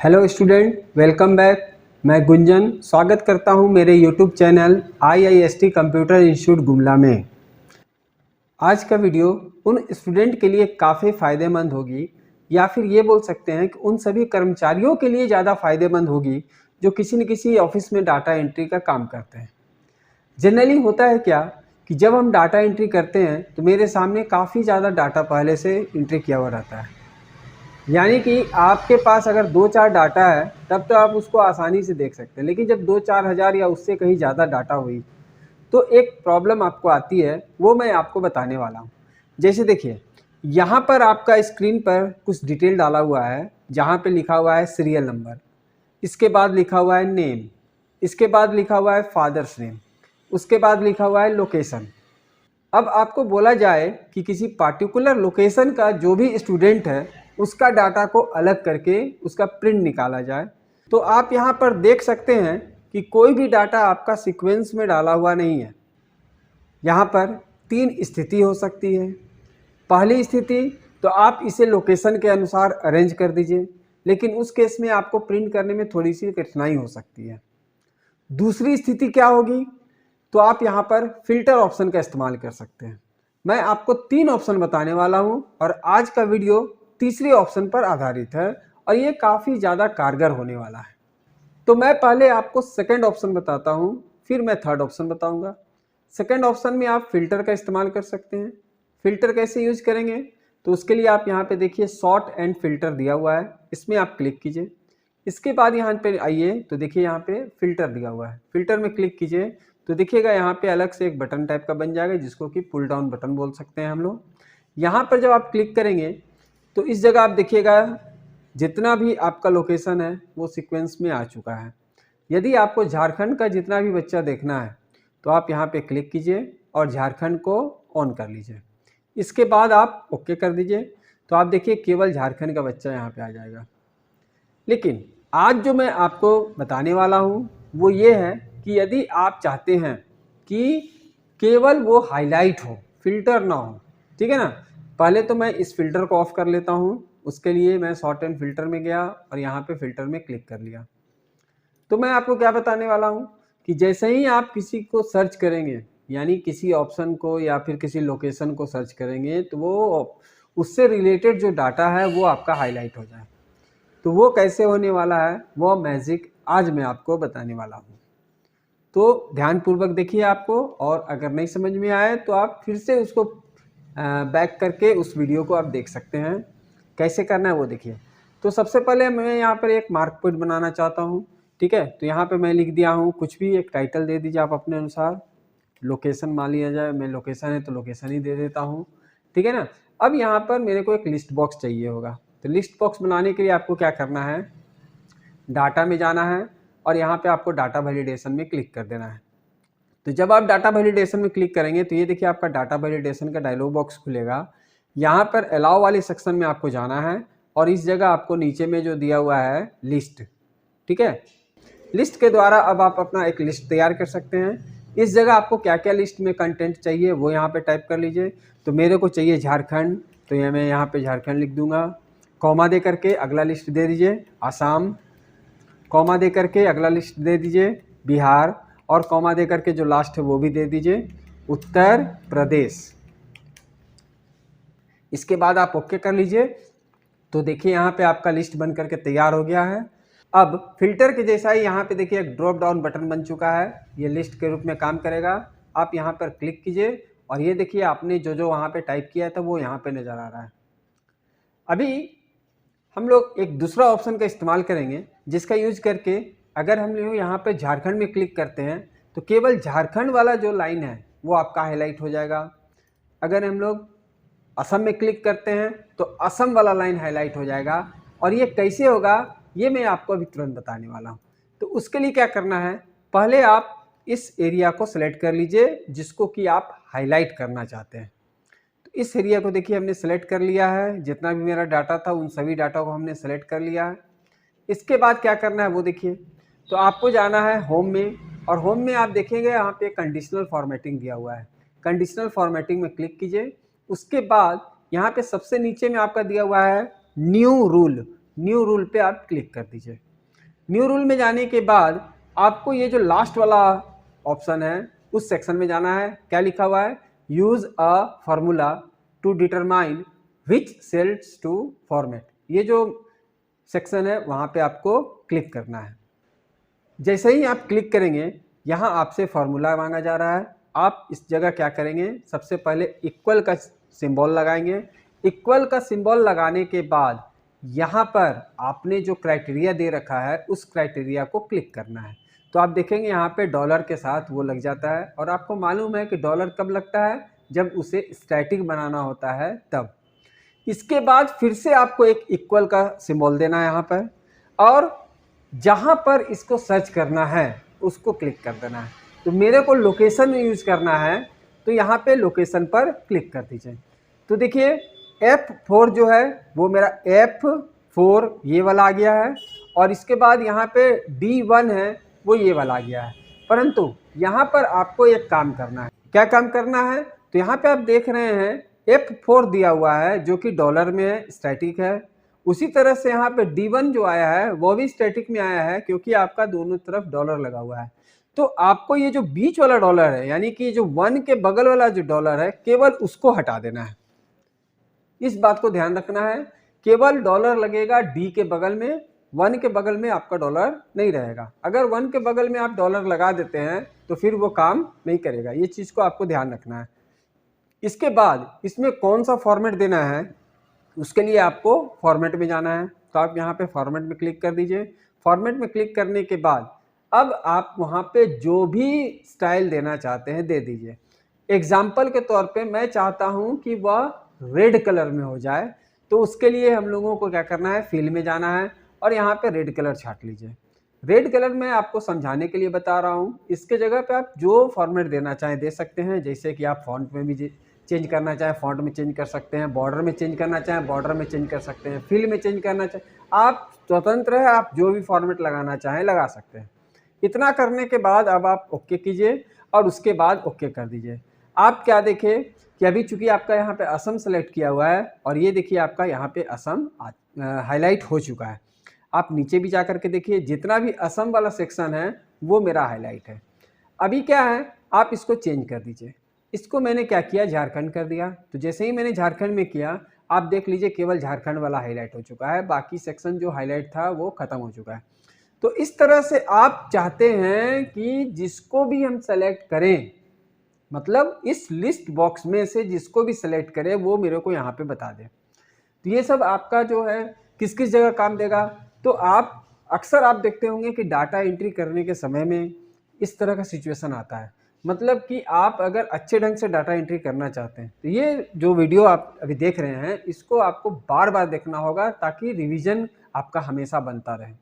Hello student, welcome back. मैं गुंजन स्वागत करता हूं मेरे YouTube channel IIST computer institute Gumla में। आज का वीडियो उन स्टूडेंट के लिए काफ़ी फ़ायदेमंद होगी, या फिर ये बोल सकते हैं कि उन सभी कर्मचारियों के लिए ज़्यादा फ़ायदेमंद होगी जो किसी न किसी ऑफिस में डाटा एंट्री का काम करते हैं। जनरली होता है क्या कि जब हम डाटा एंट्री करते हैं तो मेरे सामने काफ़ी ज़्यादा डाटा पहले से एंट्री किया हुआ रहता है। यानी कि आपके पास अगर 2-4 डाटा है तब तो आप उसको आसानी से देख सकते हैं, लेकिन जब 2-4 हज़ार या उससे कहीं ज़्यादा डाटा हुई तो एक प्रॉब्लम आपको आती है, वो मैं आपको बताने वाला हूँ। जैसे देखिए, यहाँ पर आपका स्क्रीन पर कुछ डिटेल डाला हुआ है, जहाँ पे लिखा हुआ है सीरियल नंबर, इसके बाद लिखा हुआ है नेम, इसके बाद लिखा हुआ है फादर्स नेम, उसके बाद लिखा हुआ है लोकेशन। अब आपको बोला जाए कि किसी पार्टिकुलर लोकेशन का जो भी स्टूडेंट है उसका डाटा को अलग करके उसका प्रिंट निकाला जाए, तो आप यहाँ पर देख सकते हैं कि कोई भी डाटा आपका सीक्वेंस में डाला हुआ नहीं है। यहाँ पर 3 स्थिति हो सकती है। पहली स्थिति तो आप इसे लोकेशन के अनुसार अरेंज कर दीजिए, लेकिन उस केस में आपको प्रिंट करने में थोड़ी सी कठिनाई हो सकती है। दूसरी स्थिति क्या होगी, तो आप यहाँ पर फिल्टर ऑप्शन का इस्तेमाल कर सकते हैं। मैं आपको 3 ऑप्शन बताने वाला हूँ और आज का वीडियो तीसरे ऑप्शन पर आधारित है और ये काफ़ी ज़्यादा कारगर होने वाला है। तो मैं पहले आपको सेकंड ऑप्शन बताता हूँ, फिर मैं थर्ड ऑप्शन बताऊँगा। सेकंड ऑप्शन में आप फिल्टर का इस्तेमाल कर सकते हैं। फिल्टर कैसे यूज करेंगे, तो उसके लिए आप यहाँ पे देखिए सॉर्ट एंड फिल्टर दिया हुआ है, इसमें आप क्लिक कीजिए। इसके बाद यहाँ पे आइए तो देखिए यहाँ पे फिल्टर दिया हुआ है, फिल्टर में क्लिक कीजिए तो देखिएगा यहाँ पे अलग से एक बटन टाइप का बन जाएगा जिसको कि पुल डाउन बटन बोल सकते हैं हम लोग। यहाँ पर जब आप क्लिक करेंगे तो इस जगह आप देखिएगा जितना भी आपका लोकेशन है वो सीक्वेंस में आ चुका है। यदि आपको झारखंड का जितना भी बच्चा देखना है तो आप यहाँ पे क्लिक कीजिए और झारखंड को ऑन कर लीजिए। इसके बाद आप ओके कर दीजिए तो आप देखिए केवल झारखंड का बच्चा यहाँ पे आ जाएगा। लेकिन आज जो मैं आपको बताने वाला हूँ वो ये है कि यदि आप चाहते हैं कि केवल वो हाईलाइट हो, फिल्टर ना हो, ठीक है ना। पहले तो मैं इस फिल्टर को ऑफ कर लेता हूँ। उसके लिए मैं सॉर्ट एंड फिल्टर में गया और यहाँ पे फिल्टर में क्लिक कर लिया। तो मैं आपको क्या बताने वाला हूँ कि जैसे ही आप किसी को सर्च करेंगे, यानी किसी ऑप्शन को या फिर किसी लोकेशन को सर्च करेंगे, तो वो उससे रिलेटेड जो डाटा है वो आपका हाईलाइट हो जाए। तो वो कैसे होने वाला है, वो मैजिक आज मैं आपको बताने वाला हूँ। तो ध्यानपूर्वक देखिए आपको, और अगर नहीं समझ में आए तो आप फिर से उसको बैक करके उस वीडियो को आप देख सकते हैं। कैसे करना है वो देखिए। तो सबसे पहले मैं यहाँ पर एक मार्क पॉइंट बनाना चाहता हूँ, ठीक है। तो यहाँ पे मैं लिख दिया हूँ, कुछ भी एक टाइटल दे दीजिए आप अपने अनुसार। लोकेशन मान लिया जाए, मैं लोकेशन है तो लोकेशन ही दे देता हूँ, ठीक है ना। अब यहाँ पर मेरे को एक लिस्ट बॉक्स चाहिए होगा, तो लिस्ट बॉक्स बनाने के लिए आपको क्या करना है, डाटा में जाना है और यहाँ पे आपको डाटा वैलिडेशन में क्लिक कर देना है। तो जब आप डाटा वैलिडेशन में क्लिक करेंगे तो ये देखिए आपका डाटा वैलिडेशन का डायलॉग बॉक्स खुलेगा। यहाँ पर अलाउ वाले सेक्शन में आपको जाना है और इस जगह आपको नीचे में जो दिया हुआ है लिस्ट, ठीक है। लिस्ट के द्वारा अब आप अपना एक लिस्ट तैयार कर सकते हैं। इस जगह आपको क्या क्या लिस्ट में कंटेंट चाहिए वो यहाँ पे टाइप कर लीजिए। तो मेरे को चाहिए झारखंड, तो ये मैं यहाँ पे झारखंड लिख दूंगा। कॉमा दे करके अगला लिस्ट दे दीजिए आसाम, कॉमा दे करके अगला लिस्ट दे दीजिए बिहार, और कॉमा दे करके जो लास्ट है वो भी दे दीजिए उत्तर प्रदेश। इसके बाद आप ओके कर लीजिए। तो देखिए यहाँ पे आपका लिस्ट बन करके तैयार हो गया है। अब फिल्टर के जैसा ही यहाँ पे देखिए एक ड्रॉप डाउन बटन बन चुका है, ये लिस्ट के रूप में काम करेगा। आप यहाँ पर क्लिक कीजिए और ये देखिए आपने जो जो वहाँ पे टाइप किया था वो यहाँ पे नज़र आ रहा है। अभी हम लोग एक दूसरा ऑप्शन का इस्तेमाल करेंगे जिसका यूज करके अगर हम लोग यहाँ पे झारखंड में क्लिक करते हैं तो केवल झारखंड वाला जो लाइन है वो आपका हाईलाइट हो जाएगा। अगर हम लोग असम में क्लिक करते हैं तो असम वाला लाइन हाईलाइट हो जाएगा। और ये कैसे होगा ये मैं आपको अभी तुरंत बताने वाला हूँ। तो उसके लिए क्या करना है, पहले आप इस एरिया को सिलेक्ट कर लीजिए जिसको कि आप हाईलाइट करना चाहते हैं। तो इस एरिया को देखिए हमने सेलेक्ट कर लिया है, जितना भी मेरा डाटा था उन सभी डाटा को हमने सेलेक्ट कर लिया है। इसके बाद क्या करना है वो देखिए। तो आपको जाना है होम में, और होम में आप देखेंगे यहाँ पे कंडीशनल फॉर्मेटिंग दिया हुआ है। कंडीशनल फॉर्मेटिंग में क्लिक कीजिए। उसके बाद यहाँ पे सबसे नीचे में आपका दिया हुआ है न्यू रूल, न्यू रूल पे आप क्लिक कर दीजिए। न्यू रूल में जाने के बाद आपको ये जो लास्ट वाला ऑप्शन है उस सेक्शन में जाना है। क्या लिखा हुआ है? Use a formula to determine which cells to format. ये जो सेक्शन है वहाँ पे आपको क्लिक करना है। जैसे ही आप क्लिक करेंगे यहाँ आपसे फॉर्मूला मांगा जा रहा है। आप इस जगह क्या करेंगे? सबसे पहले इक्वल का सिंबल लगाएंगे। इक्वल का सिंबल लगाने के बाद यहाँ पर आपने जो क्राइटेरिया दे रखा है उस क्राइटेरिया को क्लिक करना है। तो आप देखेंगे यहाँ पे डॉलर के साथ वो लग जाता है, और आपको मालूम है कि डॉलर कब लगता है? जब उसे स्टैटिक बनाना होता है तब। इसके बाद फिर से आपको एक इक्वल का सिंबल देना है यहाँ पर, और जहाँ पर इसको सर्च करना है उसको क्लिक कर देना है। तो मेरे को लोकेशन में यूज करना है, तो यहाँ पे लोकेशन पर क्लिक कर दीजिए। तो देखिए F4 जो है वो मेरा F4 ये वाला आ गया है, और इसके बाद यहाँ पे D1 है वो ये वाला आ गया है। परंतु यहाँ पर आपको एक काम करना है। क्या काम करना है? तो यहाँ पे आप देख रहे हैं F4 दिया हुआ है जो कि डॉलर में है, स्टैटिक है। उसी तरह से यहाँ पे D1 जो आया है वो भी स्टैटिक में आया है, क्योंकि आपका दोनों तरफ डॉलर लगा हुआ है। तो आपको ये जो बीच वाला डॉलर है, यानी कि जो 1 के बगल वाला जो डॉलर है, केवल उसको हटा देना है। इस बात को ध्यान रखना है, केवल डॉलर लगेगा D के बगल में, 1 के बगल में आपका डॉलर नहीं रहेगा। अगर 1 के बगल में आप डॉलर लगा देते हैं तो फिर वो काम नहीं करेगा। ये चीज़ को आपको ध्यान रखना है। इसके बाद इसमें कौन सा फॉर्मेट देना है उसके लिए आपको फॉर्मेट में जाना है। तो आप यहाँ पे फॉर्मेट में क्लिक कर दीजिए। फॉर्मेट में क्लिक करने के बाद अब आप वहाँ पे जो भी स्टाइल देना चाहते हैं दे दीजिए। एग्जाम्पल के तौर पे मैं चाहता हूँ कि वह रेड कलर में हो जाए, तो उसके लिए हम लोगों को क्या करना है? फिल में जाना है और यहाँ पे रेड कलर छाट लीजिए। रेड कलर मैं आपको समझाने के लिए बता रहा हूँ। इसके जगह पे आप जो फॉर्मेट देना चाहें दे सकते हैं। जैसे कि आप फॉन्ट में भी चेंज करना चाहें फॉन्ट में चेंज कर सकते हैं, बॉर्डर में चेंज करना चाहें बॉर्डर में चेंज कर सकते हैं, फिल में चेंज करना चाहें, आप स्वतंत्र है, आप जो भी फॉर्मेट लगाना चाहें लगा सकते हैं। इतना करने के बाद अब आप ओके कीजिए और उसके बाद ओके कर दीजिए। आप क्या देखें कि अभी चूंकि आपका यहाँ पे असम सेलेक्ट किया हुआ है, और ये देखिए आपका यहाँ पे असम हाईलाइट हो चुका है। आप नीचे भी जा करके देखिए, जितना भी असम वाला सेक्शन है वो मेरा हाईलाइट है। अभी क्या है, आप इसको चेंज कर दीजिए। इसको मैंने क्या किया? झारखंड कर दिया। तो जैसे ही मैंने झारखंड में किया, आप देख लीजिए केवल झारखंड वाला हाईलाइट हो चुका है, बाकी सेक्शन जो हाईलाइट था वो खत्म हो चुका है। तो इस तरह से आप चाहते हैं कि जिसको भी हम सेलेक्ट करें, मतलब इस लिस्ट बॉक्स में से जिसको भी सेलेक्ट करें वो मेरे को यहाँ पे बता दें। तो ये सब आपका जो है किस किस जगह काम देगा? तो आप अक्सर आप देखते होंगे कि डाटा एंट्री करने के समय में इस तरह का सिचुएशन आता है। मतलब कि आप अगर अच्छे ढंग से डाटा एंट्री करना चाहते हैं तो ये जो वीडियो आप अभी देख रहे हैं इसको आपको बार बार देखना होगा, ताकि रिवीजन आपका हमेशा बनता रहे।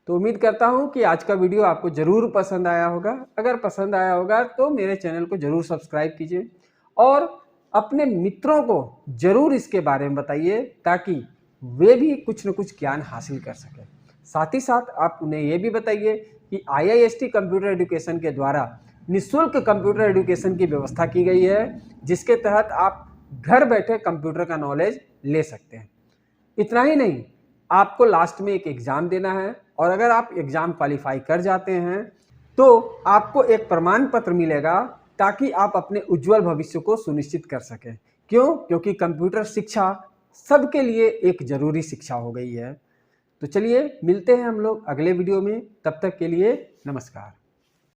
तो उम्मीद करता हूँ कि आज का वीडियो आपको ज़रूर पसंद आया होगा। अगर पसंद आया होगा तो मेरे चैनल को ज़रूर सब्सक्राइब कीजिए और अपने मित्रों को ज़रूर इसके बारे में बताइए, ताकि वे भी कुछ न कुछ ज्ञान हासिल कर सकें। साथ ही साथ आप उन्हें ये भी बताइए कि IIST कंप्यूटर एजुकेशन के द्वारा निःशुल्क कंप्यूटर एजुकेशन की व्यवस्था की गई है, जिसके तहत आप घर बैठे कंप्यूटर का नॉलेज ले सकते हैं। इतना ही नहीं, आपको लास्ट में एक एग्ज़ाम देना है, और अगर आप एग्ज़ाम क्वालिफाई कर जाते हैं तो आपको एक प्रमाण पत्र मिलेगा, ताकि आप अपने उज्जवल भविष्य को सुनिश्चित कर सकें। क्यों? क्योंकि कंप्यूटर शिक्षा सबके लिए एक ज़रूरी शिक्षा हो गई है। तो चलिए मिलते हैं हम लोग अगले वीडियो में, तब तक के लिए नमस्कार।